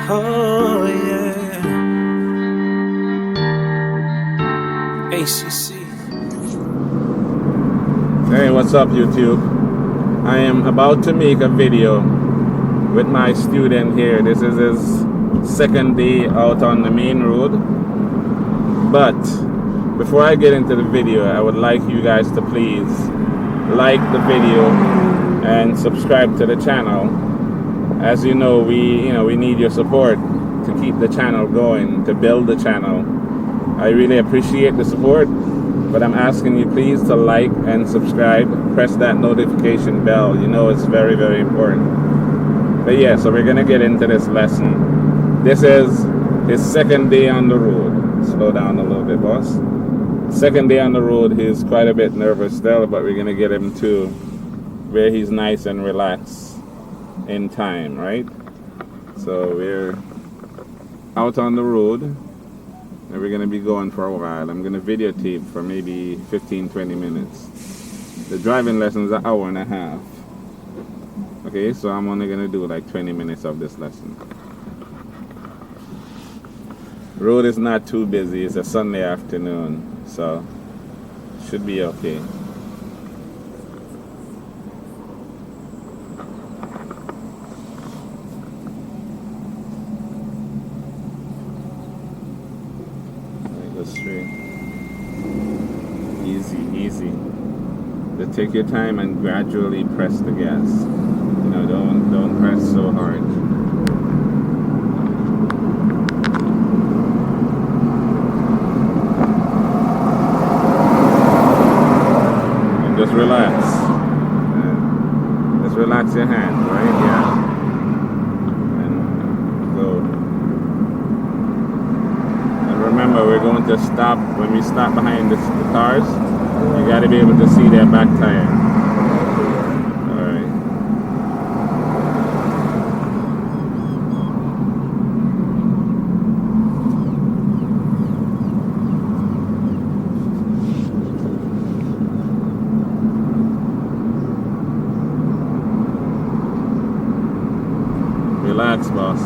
Oh yeah. ACC. Hey, what's up YouTube? I am about to make a video with my student here. This is his second day out on the main road. But before I get into the video, I would like you guys to please like the video and subscribe to the channel. As you know, we need your support to keep the channel going, to build the channel. I really appreciate the support, but I'm asking you please to like and subscribe. Press that notification bell. You know it's very, very important. But yeah, so we're gonna get into this lesson. This is his second day on the road. Slow down a little bit, boss. Second day on the road. He's quite a bit nervous still, but we're gonna get him to where he's nice and relaxed in time, right? So we're out on the road and we're gonna be going for a while. I'm gonna videotape for maybe 15-20 minutes. The driving lesson is an hour and a half. Okay, so I'm only gonna do like 20 minutes of this lesson. Road is not too busy. It's a Sunday afternoon, so should be okay. Straight. Easy. Just take your time and gradually press the gas. You know, don't press so hard. And just relax. Just relax your hands, right? Yeah. Remember, we're going to stop. When we stop behind the cars, you got to be able to see their back tire. Alright. Relax, boss.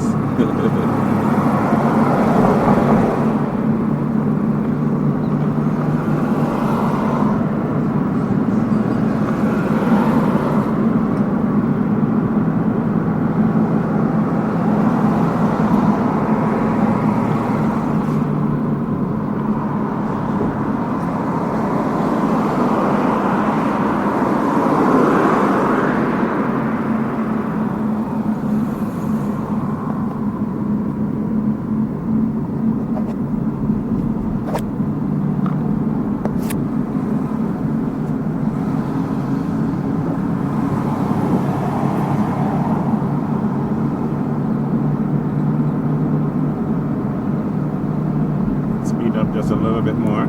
Up just a little bit more.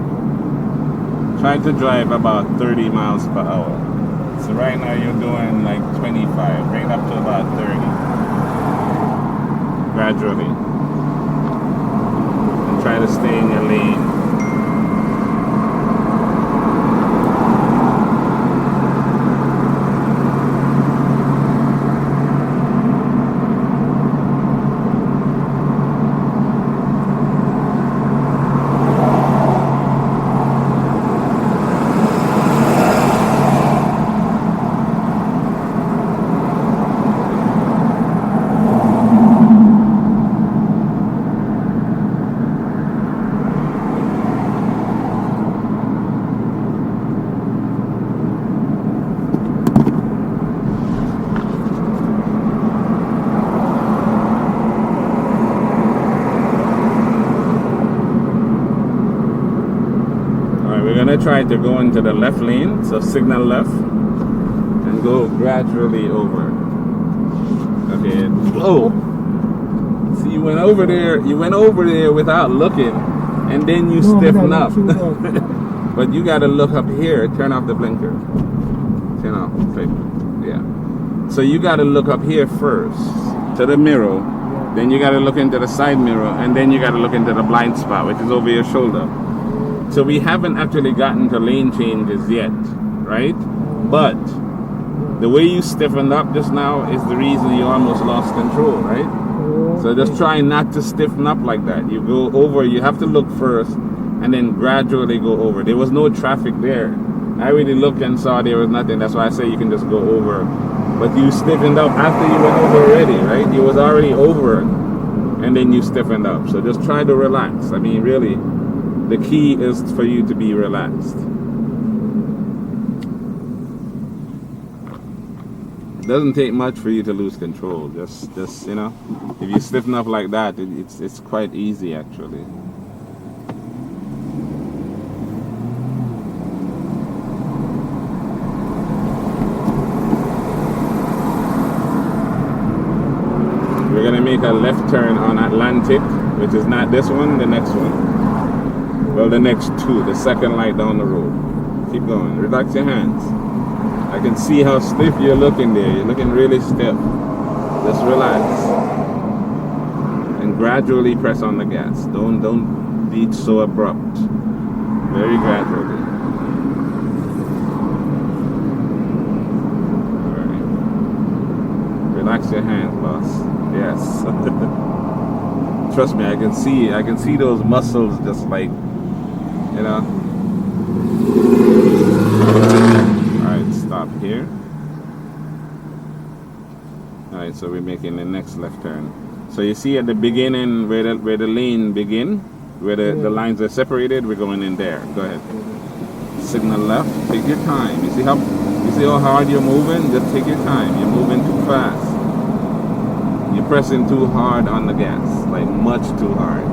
Try to drive about 30 miles per hour. So right now you're doing like 25. Bring it up to about 30. Gradually. And try to stay in your lane. We're gonna try to go into the left lane, so signal left, and go gradually over. Okay, whoa! See, you went over there without looking, and then you stiffen up. But you gotta look up here, turn off the blinker. Turn off, yeah. So you gotta look up here first, to the mirror, then you gotta look into the side mirror, and then you gotta look into the blind spot, which is over your shoulder. So we haven't actually gotten to lane changes yet, right? But the way you stiffened up just now is the reason you almost lost control, right? So just try not to stiffen up like that. You go over, you have to look first and then gradually go over. There was no traffic there. I really looked and saw there was nothing. That's why I say you can just go over. But you stiffened up after you went over already, right? You was already over and then you stiffened up. So just try to relax. I mean, really, the key is for you to be relaxed. It doesn't take much for you to lose control. Just you know, if you stiffen up like that, it's quite easy actually. We're gonna make a left turn on Atlantic, which is not this one, the next one. Well, the next two, the second light down the road. Keep going. Relax your hands. I can see how stiff you're looking there. You're looking really stiff. Just relax. And gradually press on the gas. Don't be so abrupt. Very gradually. Alright. Relax your hands, boss. Yes. Trust me, I can see those muscles just like, you know. Alright, stop here. Alright, so we're making the next left turn. So you see at the beginning where the lane begin, where the lines are separated, we're going in there. Go ahead. Signal left, take your time. You see how hard you're moving? Just take your time. You're moving too fast. You're pressing too hard on the gas, like much too hard.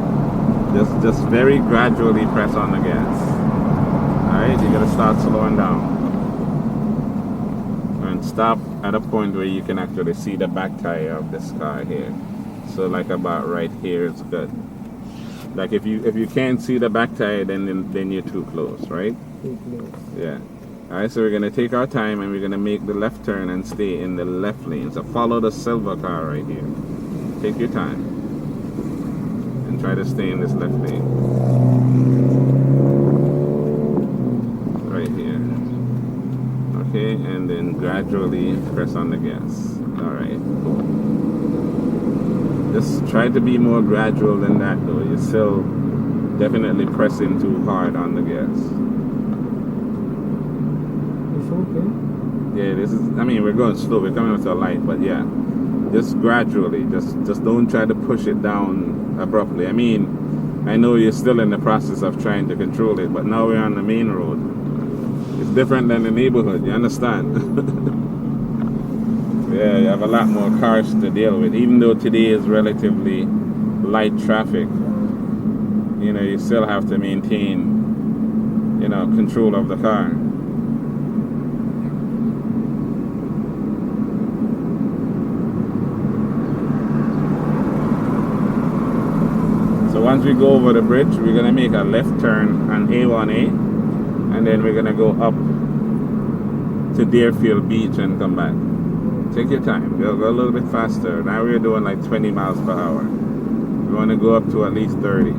Just very gradually press on the gas. Alright, you gotta start slowing down. And stop at a point where you can actually see the back tire of this car here. So like about right here is good. Like if you can't see the back tire, then you're too close, right? Too close. Yeah. Alright, so we're gonna take our time and we're gonna make the left turn and stay in the left lane. So follow the silver car right here. Take your time and try to stay in this left lane. Right here. Okay, and then gradually press on the gas. Alright, cool. Just try to be more gradual than that though. You're still definitely pressing too hard on the gas. Okay. Yeah, this is, I mean, we're going slow, we're coming up to a light, but yeah, just gradually, just don't try to push it down abruptly. I mean, I know you're still in the process of trying to control it, but now we're on the main road. It's different than the neighborhood, you understand? Yeah, you have a lot more cars to deal with. Even though today is relatively light traffic, you know, you still have to maintain, you know, control of the car. So once we go over the bridge, we're gonna make a left turn on A1A, and then we're gonna go up to Deerfield Beach and come back. Take your time, go a little bit faster. Now we're doing like 20 miles per hour. We wanna go up to at least 30.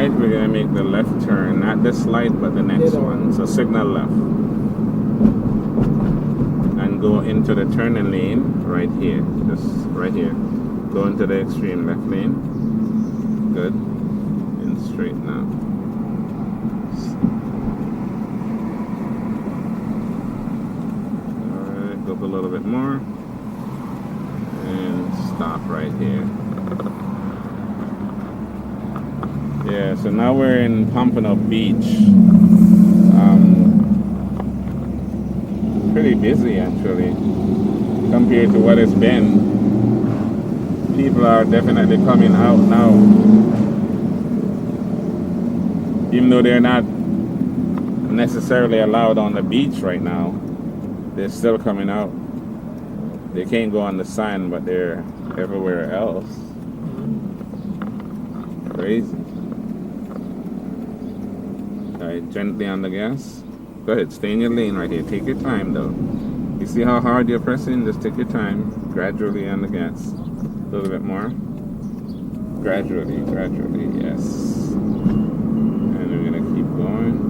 We're gonna make the left turn, not this light, but the next one. So signal left, and go into the turning lane right here, just right here. Go into the extreme left lane. Good. And straight now. All right, go up a little bit more, and stop right here. Yeah, so now we're in Pompano Beach. Pretty busy actually, compared to what it's been. People are definitely coming out now. Even though they're not necessarily allowed on the beach right now, they're still coming out. They can't go on the sand, but they're everywhere else. Crazy. Alright, gently on the gas. Go ahead, stay in your lane right here. Take your time though. You see how hard you're pressing? Just take your time. Gradually on the gas. A little bit more. Gradually, yes. And we're gonna keep going.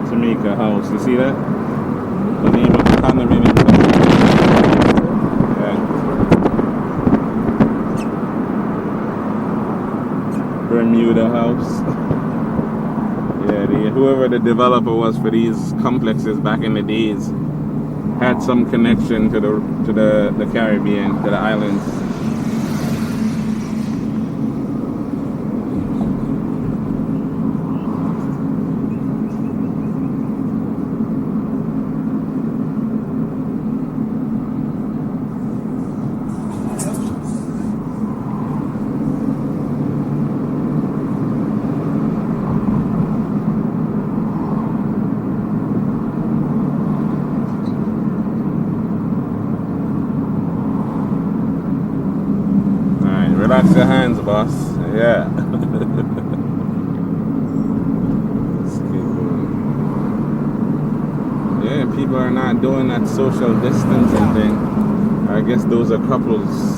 Jamaica house, you see that? The name of the condominium. Yeah. Bermuda house. Yeah, whoever the developer was for these complexes back in the days had some connection to the Caribbean, to the islands. Relax your hands, boss. Yeah. Let's keep going. Yeah, people are not doing that social distancing thing. I guess those are couples.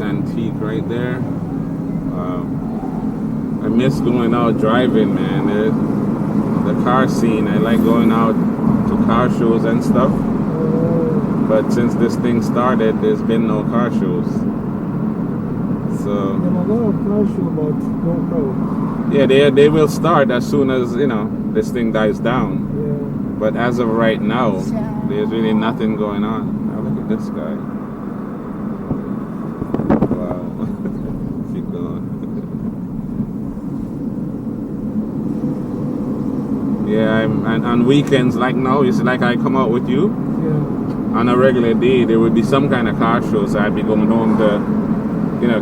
Antique right there. I miss going out driving, man. The car scene, I like going out to car shows and stuff, but since this thing started, there's been no car shows. So yeah, they will start as soon as this thing dies down. Yeah. But as of right now, there's really nothing going on. Now look at this guy. Yeah, and on weekends like now, you see, like I come out with you. Yeah. On a regular day, there would be some kind of car show, so I'd be going home to,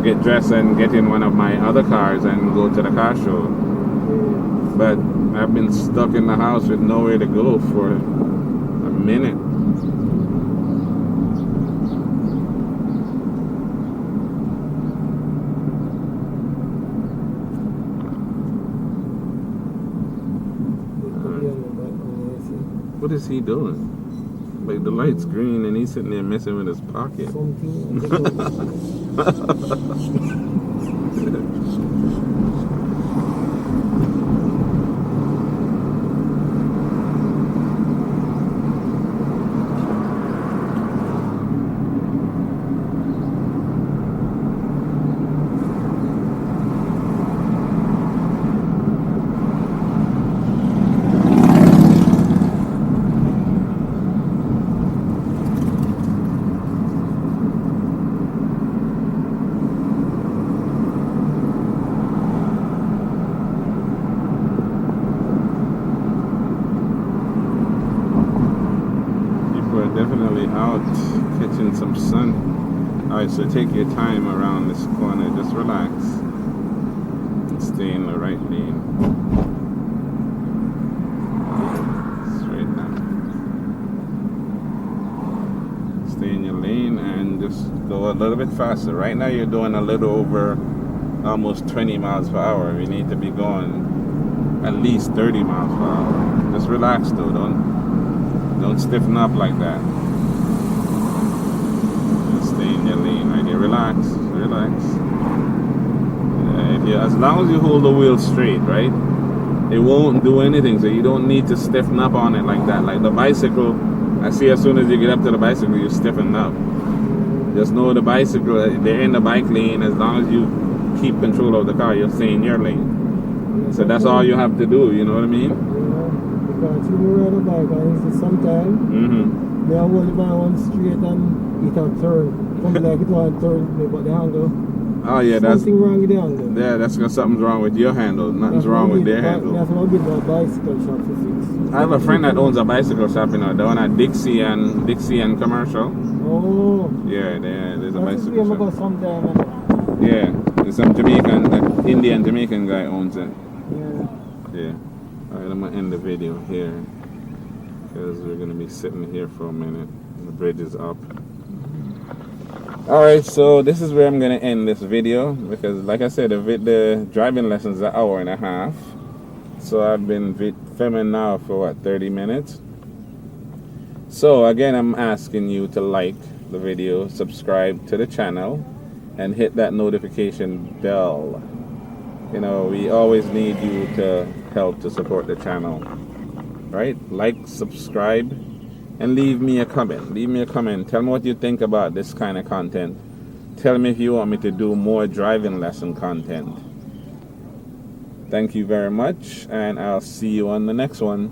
get dressed and get in one of my other cars and go to the car show. Yeah. But I've been stuck in the house with nowhere to go for a minute. What is he doing? Like the light's green and he's sitting there messing with his pocket. Definitely out catching some sun. Alright, so take your time around this corner. Just relax and stay in the right lane. Straight down. Stay in your lane and just go a little bit faster. Right now you're doing a little over almost 20 miles per hour. You need to be going at least 30 miles per hour. Just relax though, don't stiffen up like that. Just stay in your lane right there. Relax. As long as you hold the wheel straight, right? It won't do anything, so you don't need to stiffen up on it like that. Like the bicycle, I see as soon as you get up to the bicycle, you stiffen up. Just know the bicycle, they're in the bike lane. As long as you keep control of the car, you'll stay in your lane. So that's all you have to do, you know what I mean? Yeah, because you ride a bike and sometimes they are holding my one straight and it can turn. Something like it won't turn, but the handle. Oh yeah, something wrong with the handle. Yeah, that's because something's wrong with your handle. Nothing's wrong with their handle. That's what I did my bicycle shop to fix. I have a friend that owns a bicycle shop, you know, the one at Dixie and Commercial. Oh. Yeah, there's a bicycle shop. shop. Sometime. Yeah, there's some Indian Jamaican guy owns it. Yeah. Alright, I'm gonna end the video here because we're gonna be sitting here for a minute. The bridge is up. Alright, so this is where I'm gonna end this video because, like I said, the driving lessons are an hour and a half. So I've been filming now for what, 30 minutes. So again, I'm asking you to like the video, subscribe to the channel, and hit that notification bell. You know, we always need you to help to support the channel. Right? Like, subscribe, and leave me a comment. Leave me a comment. Tell me what you think about this kind of content. Tell me if you want me to do more driving lesson content. Thank you very much, and I'll see you on the next one.